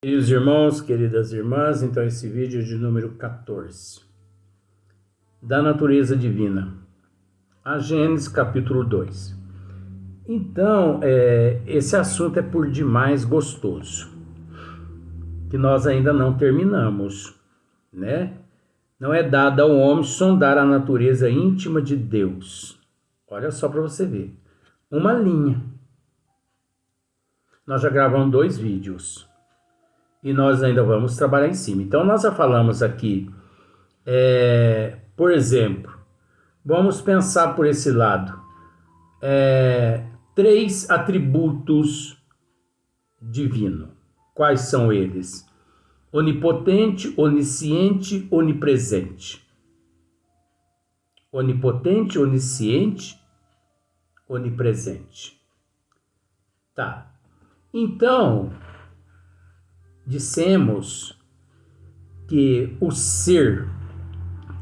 Queridos irmãos, queridas irmãs, então esse vídeo é de número 14, da natureza divina, a Gênesis capítulo 2. Então, esse assunto é por demais gostoso, que nós ainda não terminamos, né? Não é dado ao homem sondar a natureza íntima de Deus. Olha só para você ver, uma linha. Nós já gravamos 2 vídeos. E nós ainda vamos trabalhar em cima. Então, nós já falamos aqui, por exemplo, vamos pensar por esse lado. 3 atributos divinos. Quais são eles? Onipotente, onisciente, onipresente. Onipotente, onisciente, onipresente. Tá. Então, dissemos que o ser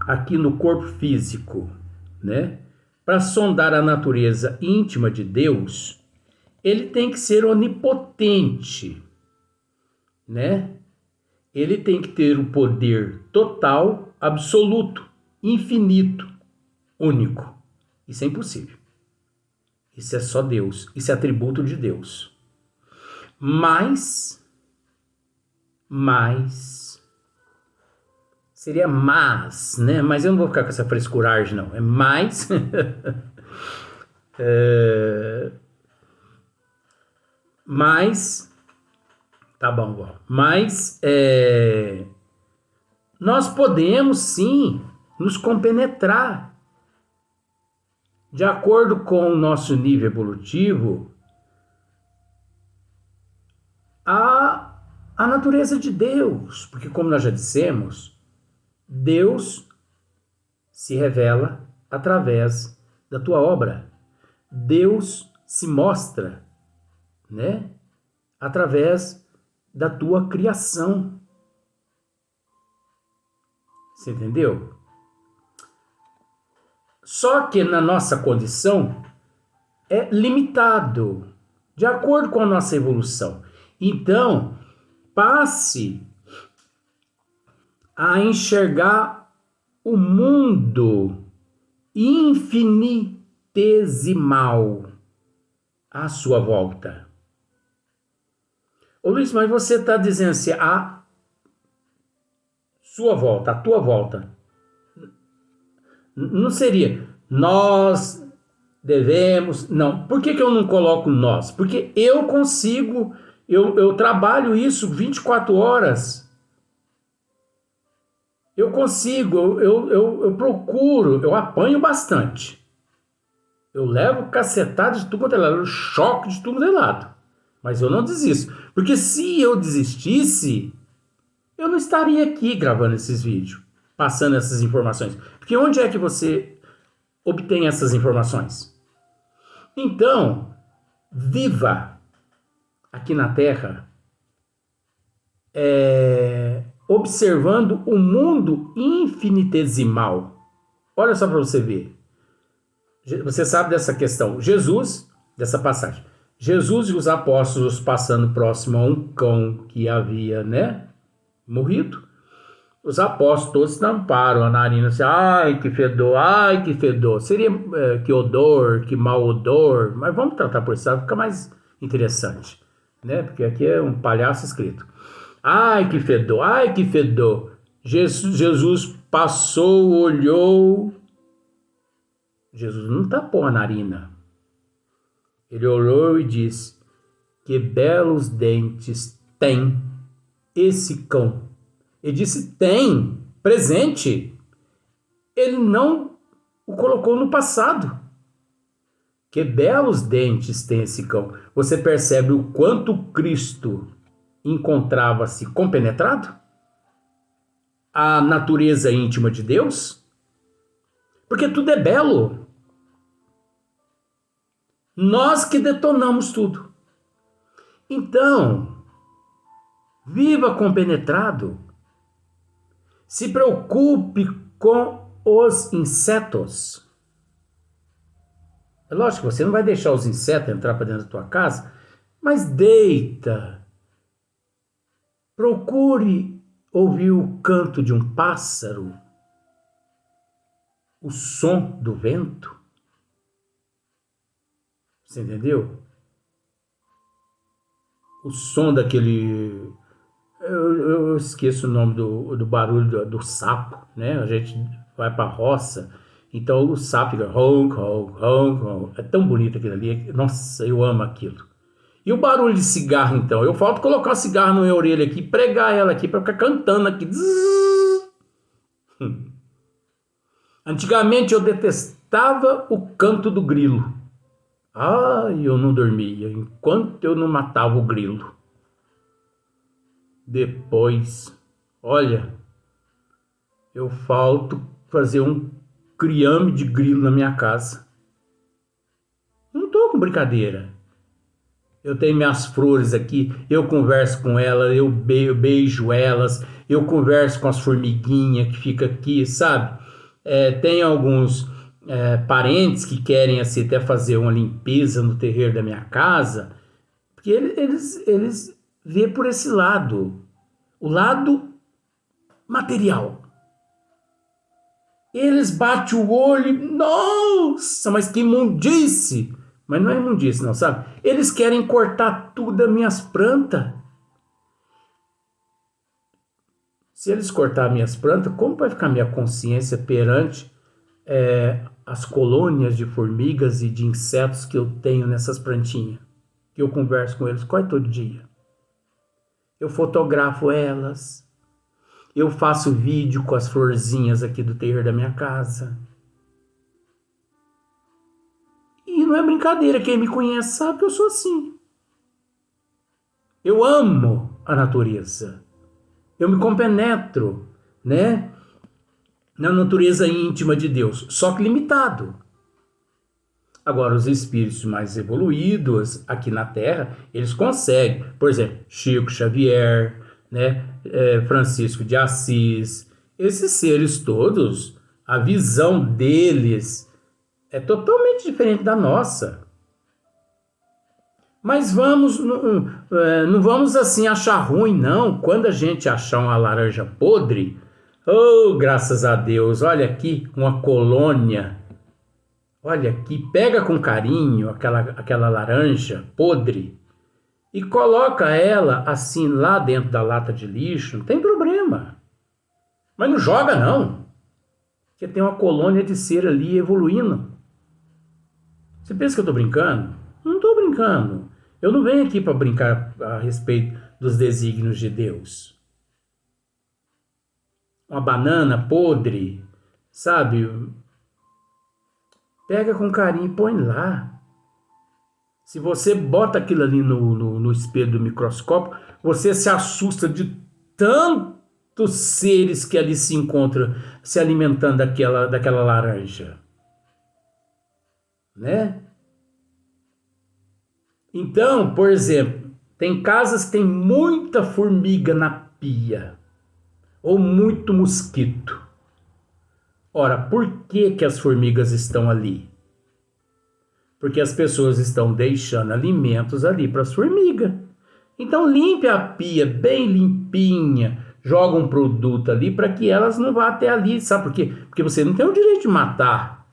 aqui no corpo físico, né, para sondar a natureza íntima de Deus, ele tem que ser onipotente, né? Ele tem que ter o poder total, absoluto, infinito, único. Isso é impossível. Isso é só Deus, isso é atributo de Deus. Seria mais, né? Mas eu não vou ficar com essa frescuragem, não. É mais. Mas. Tá bom. Mas nós podemos sim nos compenetrar. De acordo com o nosso nível evolutivo, a natureza de Deus. Porque, como nós já dissemos, Deus se revela através da tua obra. Deus se mostra, né, através da tua criação. Você entendeu? Só que na nossa condição é limitado, de acordo com a nossa evolução. Então, passe a enxergar o mundo infinitesimal à sua volta. Ô Luiz, mas você está dizendo assim, a sua volta, a tua volta. Não seria nós devemos, não. Por que eu não coloco nós? Porque eu consigo, eu trabalho isso 24 horas. Eu consigo, eu procuro, eu apanho bastante. Eu levo cacetada de tudo quanto é lado, eu choque de tudo quanto é lado. Mas eu não desisto. Porque se eu desistisse, eu não estaria aqui gravando esses vídeos, passando essas informações. Porque onde é que você obtém essas informações? Então, viva aqui na Terra, observando o mundo infinitesimal. Olha só para você ver. Você sabe dessa questão. Jesus, dessa passagem. Jesus e os apóstolos passando próximo a um cão que havia, né, morrido. Os apóstolos todos tamparam a narina assim, ai que fedor. Seria que odor, que mau odor. Mas vamos tratar por isso, fica mais interessante, né? Porque aqui é um palhaço escrito. Ai que fedor. Jesus passou, olhou. Jesus não tapou a narina. Ele olhou e disse, que belos dentes tem esse cão. Ele disse, tem, presente. Ele não o colocou no passado. Que belos dentes tem esse cão. Você percebe o quanto Cristo encontrava-se compenetrado? A natureza íntima de Deus? Porque tudo é belo. Nós que detonamos tudo. Então, viva compenetrado. Se preocupe com os insetos. É lógico que você não vai deixar os insetos entrar para dentro da tua casa, mas deita Procure ouvir o canto de um pássaro, o som do vento. Você entendeu? O som daquele... Eu esqueço o nome do barulho do sapo, né? A gente vai para a roça, então o sapo fica ronco, ronco, ronco, ronco. É tão bonito aquilo ali. Nossa, eu amo aquilo. E o barulho de cigarro, então? Eu falto colocar um cigarro na minha orelha aqui, pregar ela aqui para ficar cantando aqui. Antigamente eu detestava o canto do grilo. Eu não dormia enquanto eu não matava o grilo. Depois, olha, eu falto fazer um criame de grilo na minha casa. Não tô com brincadeira. Eu tenho minhas flores aqui, eu converso com elas, eu beijo elas, eu converso com as formiguinhas que ficam aqui, sabe? Tem alguns parentes que querem assim, até fazer uma limpeza no terreiro da minha casa, porque eles vê por esse lado, o lado material. Eles batem o olho, nossa, mas que imundice! Mas não é imundice não, sabe? Eles querem cortar tudo das minhas plantas. Se eles cortarem minhas plantas, como vai ficar minha consciência perante as colônias de formigas e de insetos que eu tenho nessas plantinhas? Que eu converso com eles quase todo dia. Eu fotografo elas. Eu faço vídeo com as florzinhas aqui do terreiro da minha casa. E não é brincadeira, quem me conhece sabe que eu sou assim. Eu amo a natureza. Eu me compenetro, né, na natureza íntima de Deus, só que limitado. Agora, os espíritos mais evoluídos aqui na Terra, eles conseguem. Por exemplo, Chico Xavier, né, Francisco de Assis, esses seres todos, a visão deles é totalmente diferente da nossa. Mas não vamos assim achar ruim, não. Quando a gente achar uma laranja podre, graças a Deus, olha aqui uma colônia. Olha aqui, pega com carinho aquela laranja podre e coloca ela assim lá dentro da lata de lixo, não tem problema. Mas não joga não, porque tem uma colônia de ser ali evoluindo. Você pensa que eu estou brincando? Não estou brincando. Eu não venho aqui para brincar a respeito dos desígnios de Deus. Uma banana podre, sabe? Pega com carinho e põe lá. Se você bota aquilo ali no espelho do microscópio, você se assusta de tantos seres que ali se encontram se alimentando daquela laranja. Né? Então, por exemplo, tem casas que tem muita formiga na pia ou muito mosquito. Ora, por que as formigas estão ali? Porque as pessoas estão deixando alimentos ali para as formigas. Então limpe a pia bem limpinha, joga um produto ali para que elas não vá até ali. Sabe por quê? Porque você não tem o direito de matar,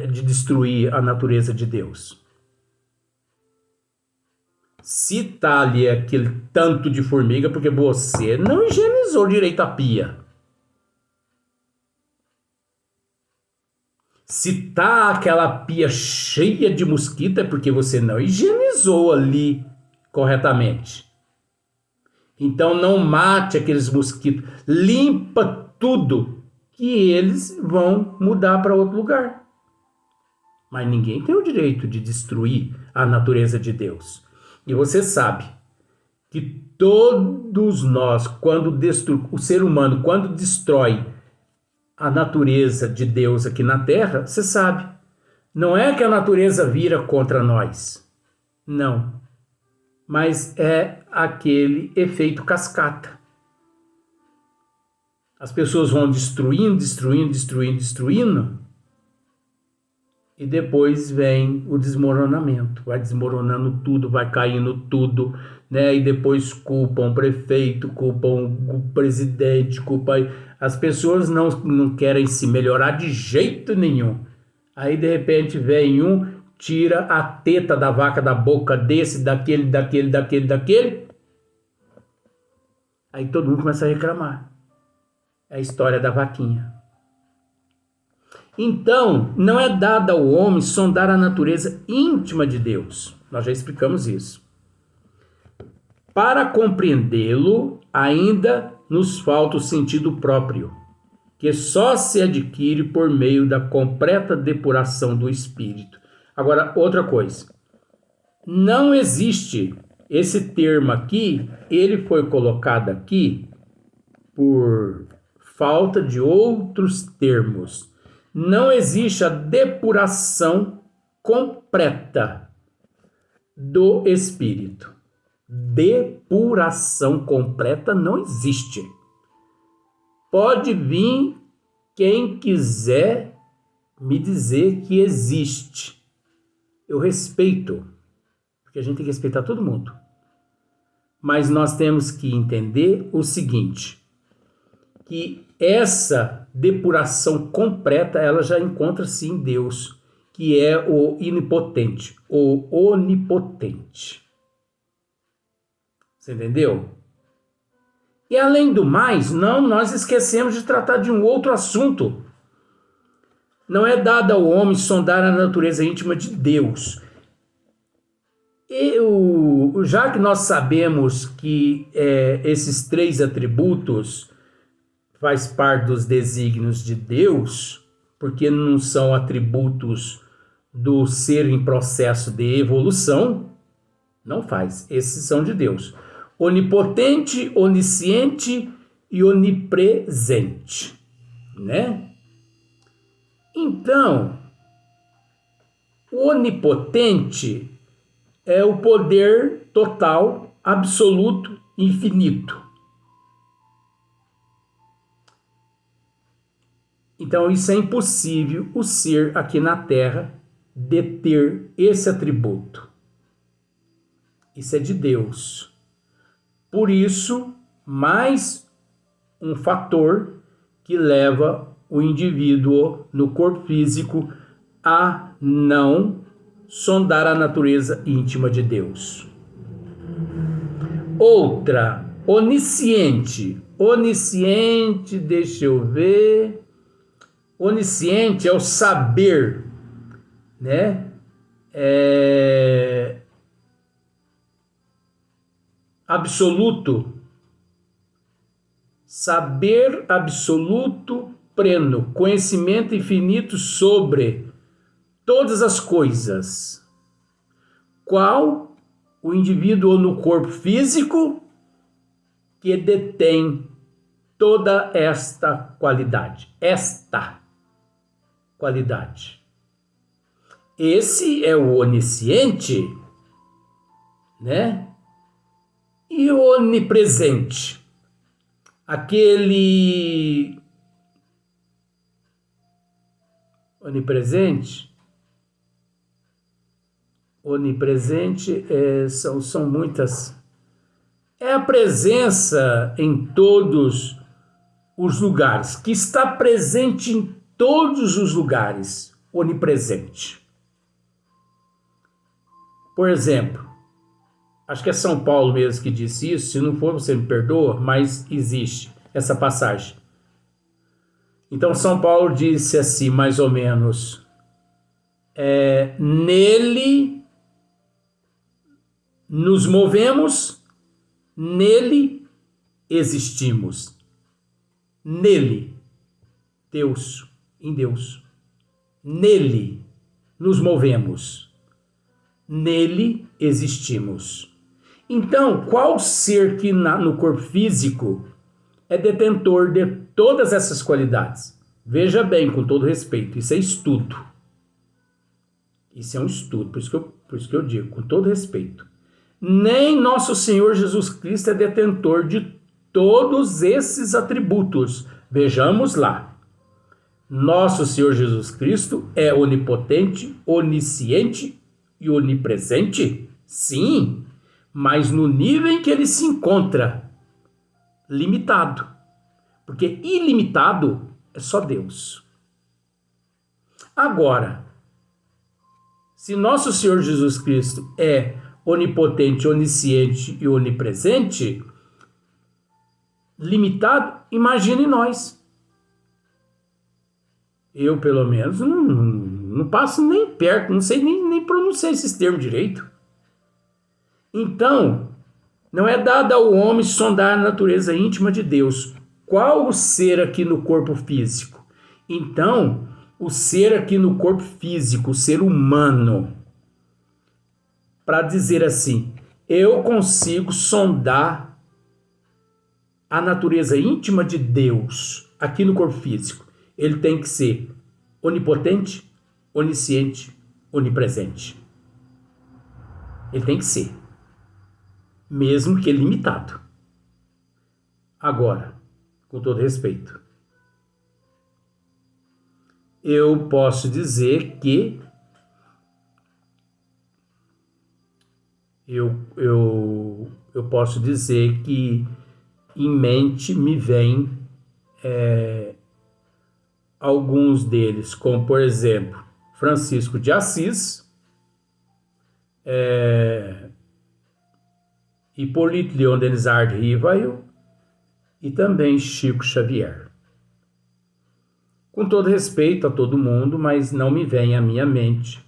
de destruir a natureza de Deus. Se tá ali aquele tanto de formiga, porque você não higienizou direito a pia. Se tá aquela pia cheia de mosquito, é porque você não higienizou ali corretamente. Então não mate aqueles mosquitos. Limpa tudo, que eles vão mudar para outro lugar. Mas ninguém tem o direito de destruir a natureza de Deus. E você sabe que todos nós, o ser humano, quando destrói a natureza de Deus aqui na Terra, você sabe, não é que a natureza vira contra nós. Não. Mas é aquele efeito cascata. As pessoas vão destruindo, E depois vem o desmoronamento, vai desmoronando tudo, vai caindo tudo, né? E depois culpam o prefeito, culpam o presidente, culpam... As pessoas não querem se melhorar de jeito nenhum. Aí de repente vem um, tira a teta da vaca da boca desse, daquele. Aí todo mundo começa a reclamar. É a história da vaquinha. Então, não é dado ao homem sondar a natureza íntima de Deus. Nós já explicamos isso. Para compreendê-lo, ainda nos falta o sentido próprio, que só se adquire por meio da completa depuração do espírito. Agora, outra coisa. Não existe esse termo aqui, ele foi colocado aqui por falta de outros termos. Não existe a depuração completa do espírito. Depuração completa não existe. Pode vir quem quiser me dizer que existe. Eu respeito, porque a gente tem que respeitar todo mundo. Mas nós temos que entender o seguinte, que essa depuração completa, ela já encontra-se em Deus, que é o onipotente, o onipotente. Você entendeu? E além do mais, nós esquecemos de tratar de um outro assunto. Não é dado ao homem sondar a natureza íntima de Deus. Já que nós sabemos que esses 3 atributos faz parte dos desígnios de Deus, porque não são atributos do ser em processo de evolução, não faz. Esses são de Deus. Onipotente, onisciente e onipresente, né? Então, o onipotente é o poder total, absoluto, infinito. Então, isso é impossível o ser aqui na Terra deter esse atributo. Isso é de Deus. Por isso, mais um fator que leva o indivíduo no corpo físico a não sondar a natureza íntima de Deus. Outra, onisciente. Onisciente, deixa eu ver. Onisciente é o saber, né? Absoluto. Saber absoluto pleno, conhecimento infinito sobre todas as coisas. Qual o indivíduo no corpo físico que detém toda esta qualidade. Esta qualidade. Esse é o onisciente, né? E o onipresente. Aquele onipresente são muitas. É a presença em todos os lugares, que está presente em todos os lugares, onipresente. Por exemplo, acho que é São Paulo mesmo que disse isso, se não for você me perdoa, mas existe essa passagem. Então São Paulo disse assim, mais ou menos, nele nos movemos, nele existimos. Nele, Deus, em Deus. Nele nos movemos. Nele existimos. Então, qual ser que no corpo físico é detentor de todas essas qualidades? Veja bem, com todo respeito, isso é estudo. Isso é um estudo, por isso que eu digo, com todo respeito. Nem nosso Senhor Jesus Cristo é detentor de todos esses atributos. Vejamos lá. Nosso Senhor Jesus Cristo é onipotente, onisciente e onipresente? Sim, mas no nível em que ele se encontra, limitado. Porque ilimitado é só Deus. Agora, se nosso Senhor Jesus Cristo é onipotente, onisciente e onipresente, limitado, imagine nós. Eu, pelo menos, não passo nem perto, não sei nem pronunciar esses termos direito. Então, não é dado ao homem sondar a natureza íntima de Deus. Qual o ser aqui no corpo físico? Então, o ser aqui no corpo físico, o ser humano, para dizer assim, eu consigo sondar a natureza íntima de Deus aqui no corpo físico. Ele tem que ser onipotente, onisciente, onipresente. Ele tem que ser. Mesmo que limitado. Agora, com todo respeito, eu posso dizer que eu posso dizer que em mente me vem alguns deles, como por exemplo, Francisco de Assis, Hipólito Leon Denis Rivail e também Chico Xavier. Com todo respeito a todo mundo, mas não me vem à minha mente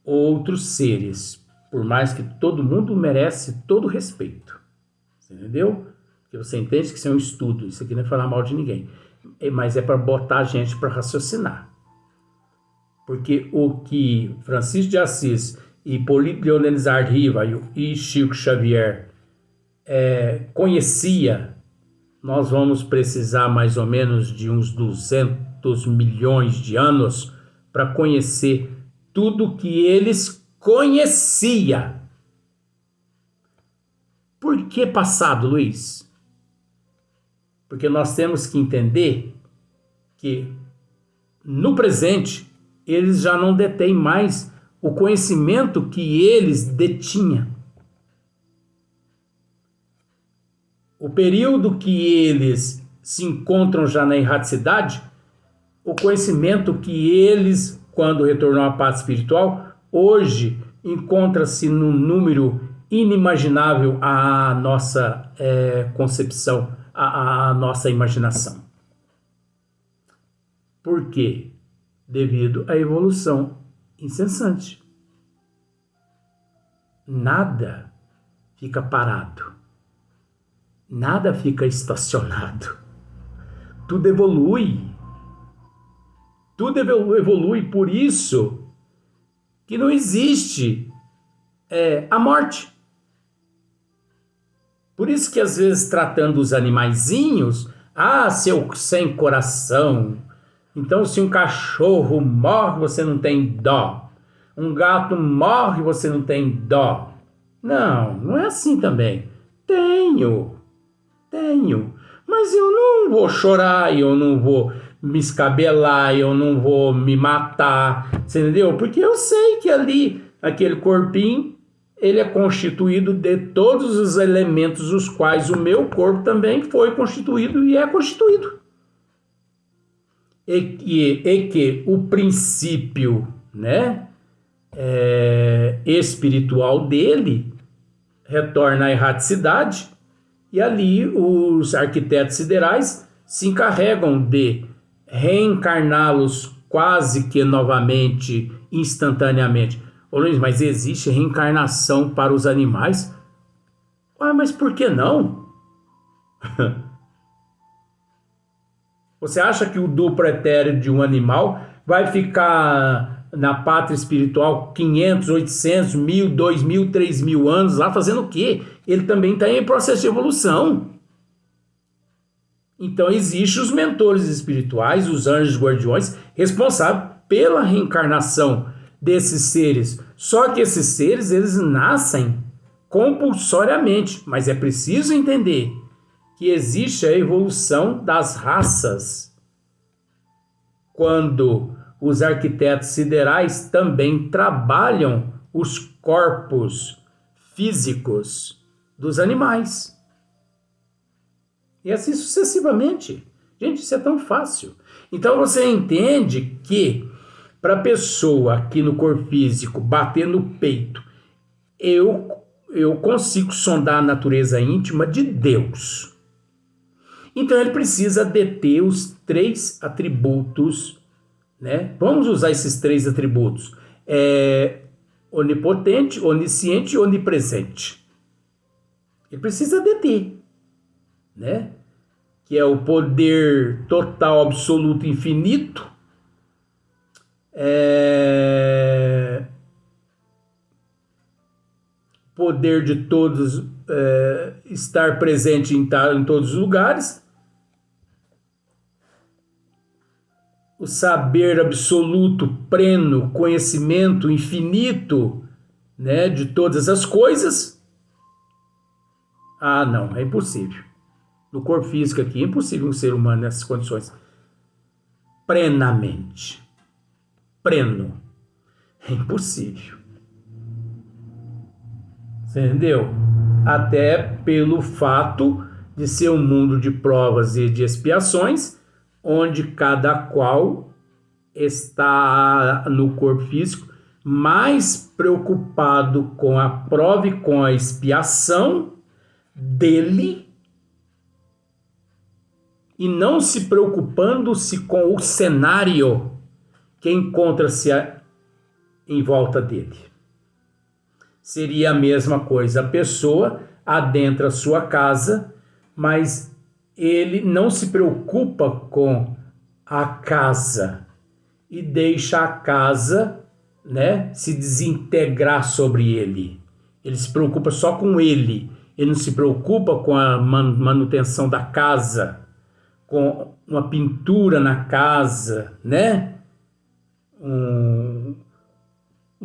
outros seres, por mais que todo mundo merece todo respeito. Você entendeu? Porque você entende que isso é um estudo, isso aqui não é falar mal de ninguém, mas é para botar a gente para raciocinar. Porque o que Francisco de Assis, Hipólito Leon Denis Rivail e Chico Xavier conhecia, nós vamos precisar mais ou menos de uns 200 milhões de anos para conhecer tudo que eles conheciam. Por que passado, Luiz? Porque nós temos que entender que no presente eles já não detêm mais o conhecimento que eles detinham. O período que eles se encontram já na erraticidade, o conhecimento que eles, quando retornam à paz espiritual, hoje encontra-se num número inimaginável à nossa concepção, à nossa imaginação. Por quê? Devido à evolução incessante. Nada fica parado. Nada fica estacionado. Tudo evolui. Tudo evolui, por isso que não existe a morte. Por isso que às vezes tratando os animaizinhos, seu sem coração. Então se um cachorro morre, você não tem dó. Um gato morre, você não tem dó. Não é assim também. Tenho. Mas eu não vou chorar, eu não vou me escabelar, eu não vou me matar, você entendeu? Porque eu sei que ali, aquele corpinho, ele é constituído de todos os elementos os quais o meu corpo também foi constituído e é constituído. E que o princípio, espiritual dele retorna à erraticidade, e ali os arquitetos siderais se encarregam de reencarná-los quase que novamente, instantaneamente. Ô Luiz, mas existe reencarnação para os animais? Mas por que não? Você acha que o duplo etéreo de um animal vai ficar na pátria espiritual 500, 800, 1000, 2000, 3000 anos lá fazendo o quê? Ele também está em processo de evolução. Então existem os mentores espirituais, os anjos guardiões, responsáveis pela reencarnação desses seres. Só que esses seres, eles nascem compulsoriamente, mas é preciso entender que existe a evolução das raças quando os arquitetos siderais também trabalham os corpos físicos dos animais. E assim sucessivamente. Gente, isso é tão fácil. Então você entende que para a pessoa aqui no corpo físico bater no peito, eu consigo sondar a natureza íntima de Deus. Então ele precisa deter os 3 atributos, né? Vamos usar esses 3 atributos. Onipotente, onisciente e onipresente. Ele precisa deter, né? Que é o poder total, absoluto, infinito, poder de todos, estar presente em todos os lugares, o saber absoluto, pleno, conhecimento infinito, né, de todas as coisas. Ah, não, é impossível. No corpo físico aqui, é impossível um ser humano nessas condições. Plenamente. Pleno. É impossível. Você entendeu? Até pelo fato de ser um mundo de provas e de expiações, onde cada qual está no corpo físico mais preocupado com a prova e com a expiação dele, e não se preocupando-se com o cenário que encontra-se em volta dele. Seria a mesma coisa, a pessoa adentra a sua casa, mas ele não se preocupa com a casa e deixa a casa, né, se desintegrar sobre ele. Ele se preocupa só com ele, ele não se preocupa com a manutenção da casa, com uma pintura na casa, né? Um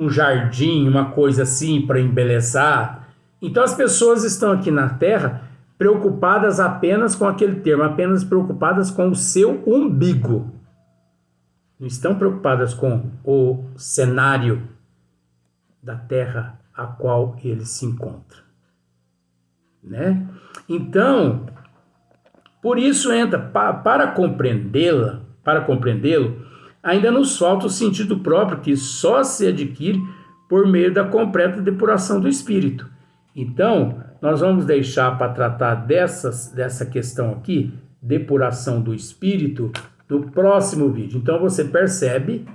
jardim, uma coisa assim para embelezar. Então as pessoas estão aqui na Terra preocupadas apenas com aquele termo, apenas preocupadas com o seu umbigo. Não estão preocupadas com o cenário da Terra a qual ele se encontra, né? Então, por isso entra, para compreendê-lo, ainda nos falta o sentido próprio, que só se adquire por meio da completa depuração do espírito. Então, nós vamos deixar para tratar dessa questão aqui, depuração do espírito, no próximo vídeo. Então, você percebe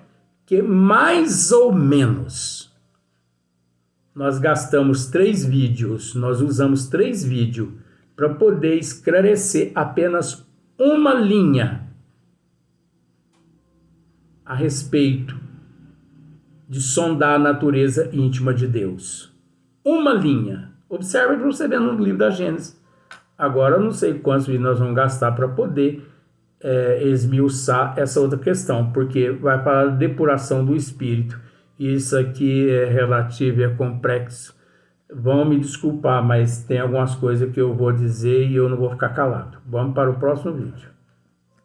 que mais ou menos nós gastamos 3 vídeos, nós usamos 3 vídeos para poder esclarecer apenas uma linha a respeito de sondar a natureza íntima de Deus. Uma linha. Observe para você ver no livro da Gênesis. Agora eu não sei quantos vídeos nós vamos gastar para poder esmiuçar essa outra questão, porque vai para a depuração do espírito. E isso aqui é relativo, é complexo. Vão me desculpar, mas tem algumas coisas que eu vou dizer e eu não vou ficar calado. Vamos para o próximo vídeo.